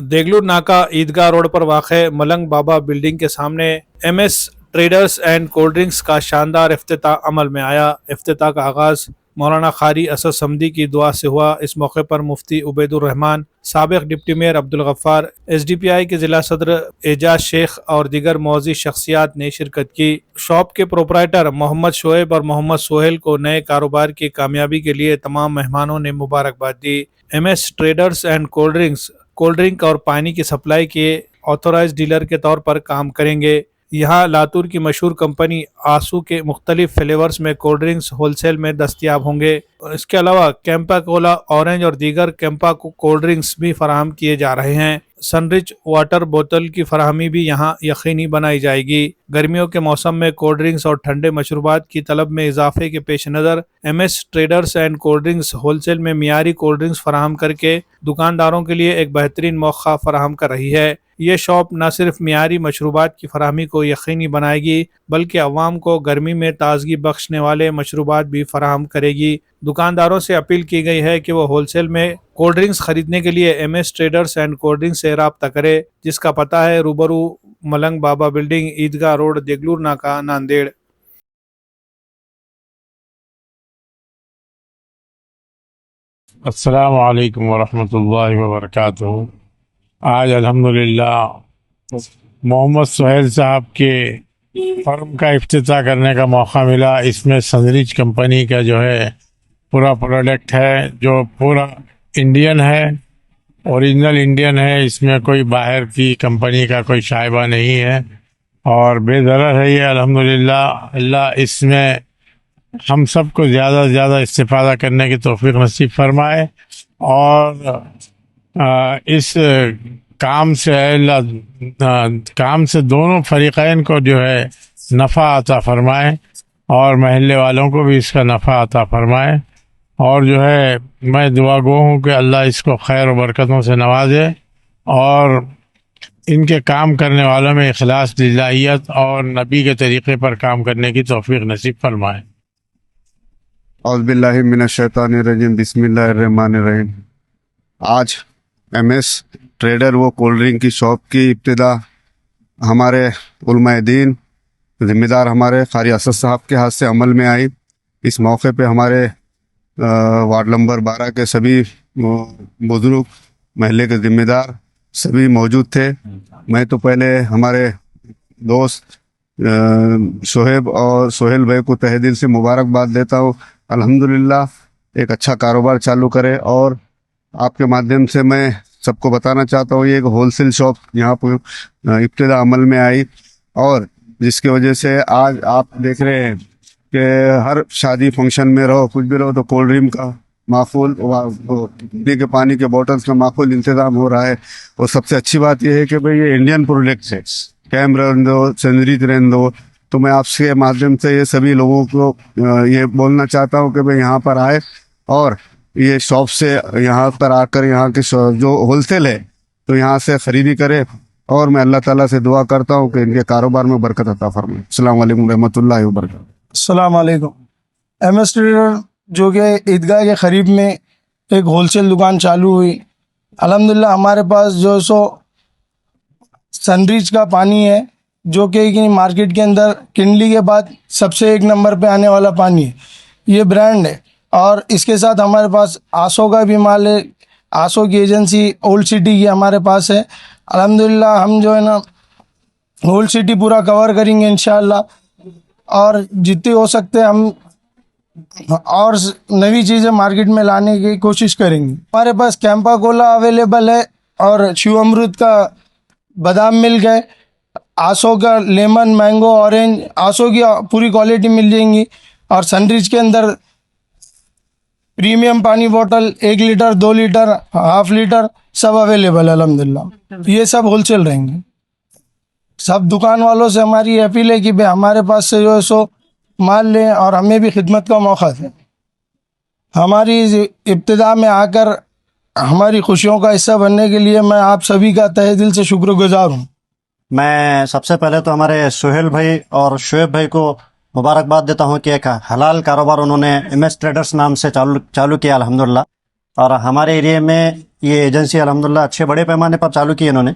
देगलूर नाका ईदगाह रोड पर वाक़ मलंग बाबा बिल्डिंग के सामने MS traders and cold drinks का शानदार इफ्तिताह अमल में आया। इफ्तिताह का आगाज़ मौलाना कारी असद समदी की दुआ से हुआ। इस मौके पर मुफ्ती उबैदुर रहमान, साबिक deputy mayor Abdul Gaffar, SDPI के ज़िला सदर एजाज शेख और दीगर मौज़ी शख्सियात ने शिरकत की। शॉप के प्रोपराइटर मोहम्मद शोएब और मोहम्मद सोहेल को नए कारोबार की कामयाबी के लिए तमाम मेहमानों ने मुबारकबाद दी। MS traders and cold drink और पानी की सप्लाई के ऑथोराइज डीलर के तौर पर काम करेंगे। यहाँ लातूर की मशहूर कंपनी आंसू के मुख्तलिफ फ्लेवर्स में कोल्ड ड्रिंक्स होलसेल में दस्तयाब होंगे। इसके अलावा कैंपा कोला, ऑरेंज और दीगर कैंपा कोल्ड ड्रिंक्स भी फराहम किए जा रहे हैं। सनरिच वाटर बोतल की फराहमी भी यहाँ यकीनी बनाई जाएगी। गर्मियों के मौसम में कोल्ड ड्रिंक्स और ठंडे मशरूबात की तलब में इजाफे के पेश नज़र MS traders and cold drinks wholesale में मियारी कोल्ड ड्रिंक्स फराहम करके दुकानदारों के लिए एक बेहतरीन मौका फराहम कर रही है। ये शॉप न सिर्फ मियारी मशरूबात की फराहमी को यकीनी बनाएगी बल्कि अवाम को गर्मी में ताजगी बख्शने वाले मशरूबात भी फराहम करेगी। दुकानदारों से अपील की गई है कि वो होलसेल में कोल्ड ड्रिंक्स खरीदने के लिए MS traders and cold drinks से राब्ता करे, जिसका पता है रूबरू मलंग बाबा बिल्डिंग, ईदगाह रोड, देगलूर नाका, नांदेड़। अस्सलामु अलैकुम वरहमतुल्लाहि वबरकातुहू। आज अल्हम्दुलिल्लाह मोहम्मद सोहेल साहब के फर्म का इफ्तिताह करने का मौका मिला। इसमें सनरिच कंपनी का जो है पूरा प्रोडक्ट है, जो पूरा इंडियन है, ओरिजिनल इंडियन है। इसमें कोई बाहर की कंपनी का कोई शायबा नहीं है और बेज़रर है ये अल्हम्दुलिल्लाह। अल्लाह इसमें हम सबको ज़्यादा से ज़्यादा इस्तिफ़ादा करने की तौफीक नसीब फरमाए और इस काम से दोनों फरीक़ैन को जो है नफ़ा अता फरमाए और महल्ले वालों को भी इसका नफ़ा अता फरमाए। और जो है मैं दुआ गो हूँ कि अल्लाह इसको खैर और बरकतों से नवाजे और इनके काम करने वालों में इखलास, लिल्लाहियत और नबी के तरीक़े पर काम करने की तौफीक नसीब फरमाए। औज़ु बिल्लाहि मिनश शैतानिर रजीम, बिस्मिल्लाहिर रहमानिर रहीम। आज MS ट्रेडर वो कोल्ड ड्रिंक की शॉप की इब्तिदा हमारे उलमाए दीन, ज़िम्मेदार हमारे कारी असद साहब के हाथ से अमल में आई। इस मौके पे हमारे वार्ड नंबर 12 के सभी बुजुर्ग, महल्ले के ज़िम्मेदार सभी मौजूद थे। मैं तो पहले हमारे दोस्त शोहेब और सोहेल भाई को तहे दिल से मुबारकबाद देता हूँ। अल्हम्दुलिल्लाह एक अच्छा कारोबार चालू करे और आपके माध्यम से मैं सबको बताना चाहता हूँ ये एक होलसेल शॉप यहाँ पर इब्तिदा अमल में आई और जिसकी वजह से आज आप देख रहे हैं कि हर शादी फंक्शन में रहो, कुछ भी रहो, तो कोल्ड ड्रिंक का माकूल, पीने के पानी के बॉटल्स का माकूल इंतज़ाम हो रहा है। और सबसे अच्छी बात यह है कि भाई ये इंडियन प्रोडक्ट्स है, कैम रहने दो, सनरिच रहने दो। तो मैं आपके माध्यम से ये सभी लोगों को ये बोलना चाहता हूँ कि भाई यहाँ पर आए और ये शॉप से यहाँ पर आकर यहाँ के जो होलसेल है तो यहाँ से ख़रीदी करे और मैं अल्लाह ताला से दुआ करता हूँ कि इनके कारोबार में बरकत अता फरमाए। अस्सलाम वालेकुम रहमतुल्लाहि व बरकातहू। अस्सलाम वालेकुम। MS ट्रेडर जो कि ईदगाह के करीब में एक होलसेल दुकान चालू हुई। अल्हम्दुलिल्लाह हमारे पास जो सो सनरिच का पानी है जो कि मार्केट के अंदर किनली के बाद सबसे एक नंबर पे आने वाला पानी है, ये ब्रांड है। और इसके साथ हमारे पास आसो का भी माल है, आसो की एजेंसी ओल्ड सिटी की हमारे पास है। अल्हम्दुलिल्लाह हम जो है ना ओल्ड सिटी पूरा कवर करेंगे इंशाअल्लाह और जितनी हो सकते हैं हम और नई चीज़ें मार्केट में लाने की कोशिश करेंगे। हमारे पास कैंपा कोला अवेलेबल है और शिव अमृत का बादाम मिल्क है, आसो का लेमन, मैंगो, ऑरेंज, आसो की पूरी क्वालिटी मिल जाएंगी। और सनरिच के अंदर प्रीमियम पानी बोतल 1 लीटर, 2 लीटर, हाफ लीटर सब अवेलेबल है अल्हम्दुलिल्लाह। ये सब होलसेल रहेंगे। सब दुकान वालों से हमारी अपील है कि भाई हमारे पास से जो है सो माल लें और हमें भी खिदमत का मौका दें। हमारी इब्तिदा में आकर हमारी खुशियों का हिस्सा बनने के लिए मैं आप सभी का तहे दिल से शुक्रगुजार हूँ। मैं सबसे पहले तो हमारे सोहेल भाई और शोएब भाई को मुबारकबाद देता हूँ कि एक हलाल कारोबार उन्होंने MS ट्रेडर्स नाम से चालू किया अल्हम्दुलिल्लाह। اور ہمارے ایریا میں یہ ایجنسی الحمدللہ اچھے بڑے پیمانے پر چالو کی انہوں نے،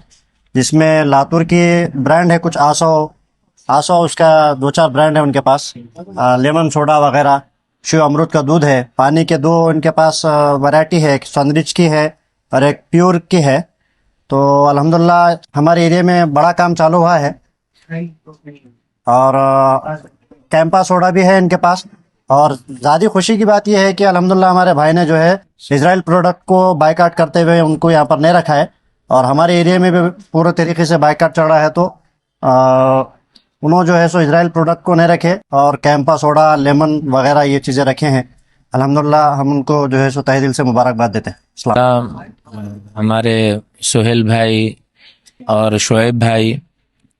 جس میں لاتور کی برانڈ ہے کچھ آسو اس کا 2-4 برانڈ ہے ان کے پاس، لیمن سوڈا وغیرہ، شیو امرت کا دودھ ہے، پانی کے 2 ان کے پاس ورائٹی ہے، ایک سنرچ کی ہے اور ایک پیور کی ہے۔ تو الحمدللہ ہمارے ایریا میں بڑا کام چالو ہوا ہے، اور کیمپا سوڈا بھی ہے ان کے پاس۔ اور زیادہ خوشی کی بات یہ ہے کہ الحمدللہ ہمارے بھائی نے جو ہے اسرائیل پروڈکٹ کو بائیکاٹ کرتے ہوئے ان کو یہاں پر نہیں رکھا ہے، اور ہمارے ایریا میں بھی پورے طریقے سے بائیکاٹ چل رہا ہے، تو انہوں جو ہے سو اسرائیل پروڈکٹ کو نہیں رکھے اور کیمپا سوڈا، لیمن وغیرہ یہ چیزیں رکھے ہیں۔ الحمدللہ ہم ان کو جو ہے سو تہ دل سے مبارکباد دیتے ہیں۔ السلام۔ ہمارے سہیل بھائی اور شعیب بھائی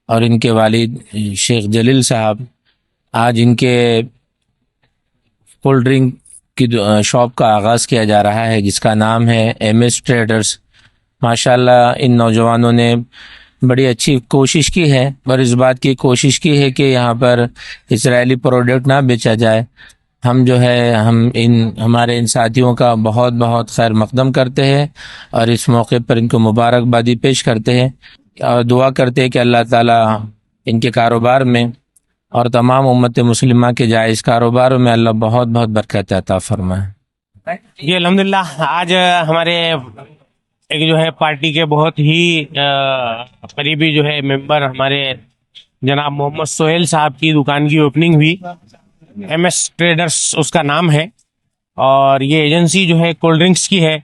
اور ان کے والد شیخ جلیل صاحب، آج ان کے کولڈ ڈرنک کی شاپ کا آغاز کیا جا رہا ہے، جس کا نام ہے ایم ایس ٹریڈرز۔ ماشاءاللہ ان نوجوانوں نے بڑی اچھی کوشش کی ہے، اور اس بات کی کوشش کی ہے کہ یہاں پر اسرائیلی پروڈکٹ نہ بیچا جائے۔ ہم جو ہے ہمارے ان ساتھیوں کا بہت بہت خیر مقدم کرتے ہیں، اور اس موقع پر ان کو مبارکبادی پیش کرتے ہیں، اور دعا کرتے ہیں کہ اللہ تعالی ان کے کاروبار میں اور تمام امت مسلمہ کے جائز کاروباروں میں اللہ بہت بہت برکت عطا فرمائے۔ جی الحمدللہ آج ہمارے ایک جو ہے پارٹی کے بہت ہی قریبی جو ہے ممبر ہمارے جناب محمد سہیل صاحب کی دکان کی اوپننگ ہوئی۔ ایم ایس ٹریڈرز اس کا نام ہے، اور یہ ایجنسی جو ہے کولڈ ڈرنکس کی ہے۔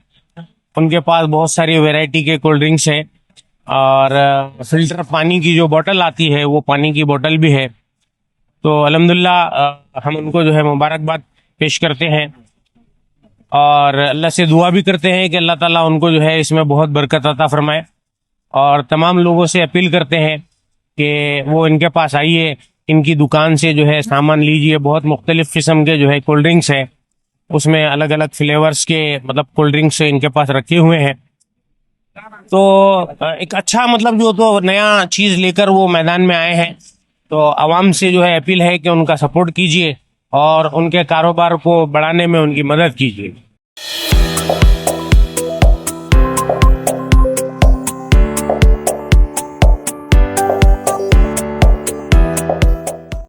ان کے پاس بہت ساری ویرائٹی کے کولڈ ڈرنکس ہیں، اور فلٹر پانی کی جو بوٹل آتی ہے وہ پانی کی بوٹل بھی ہے۔ تو الحمدللہ ہم ان کو جو ہے مبارکباد پیش کرتے ہیں، اور اللہ سے دعا بھی کرتے ہیں کہ اللہ تعالیٰ ان کو جو ہے اس میں بہت برکت عطا فرمائے، اور تمام لوگوں سے اپیل کرتے ہیں کہ وہ ان کے پاس آئیے، ان کی دکان سے جو ہے سامان لیجئے۔ بہت مختلف قسم کے جو ہے کولڈ ڈرنکس ہیں، اس میں الگ الگ فلیورز کے مطلب کولڈ ڈرنکس ان کے پاس رکھے ہوئے ہیں۔ تو ایک اچھا مطلب جو تو نیا چیز لے کر وہ میدان میں آئے ہیں، تو عوام سے جو ہے اپیل ہے کہ ان کا سپورٹ کیجئے اور ان کے کاروبار کو بڑھانے میں ان کی مدد کیجئے۔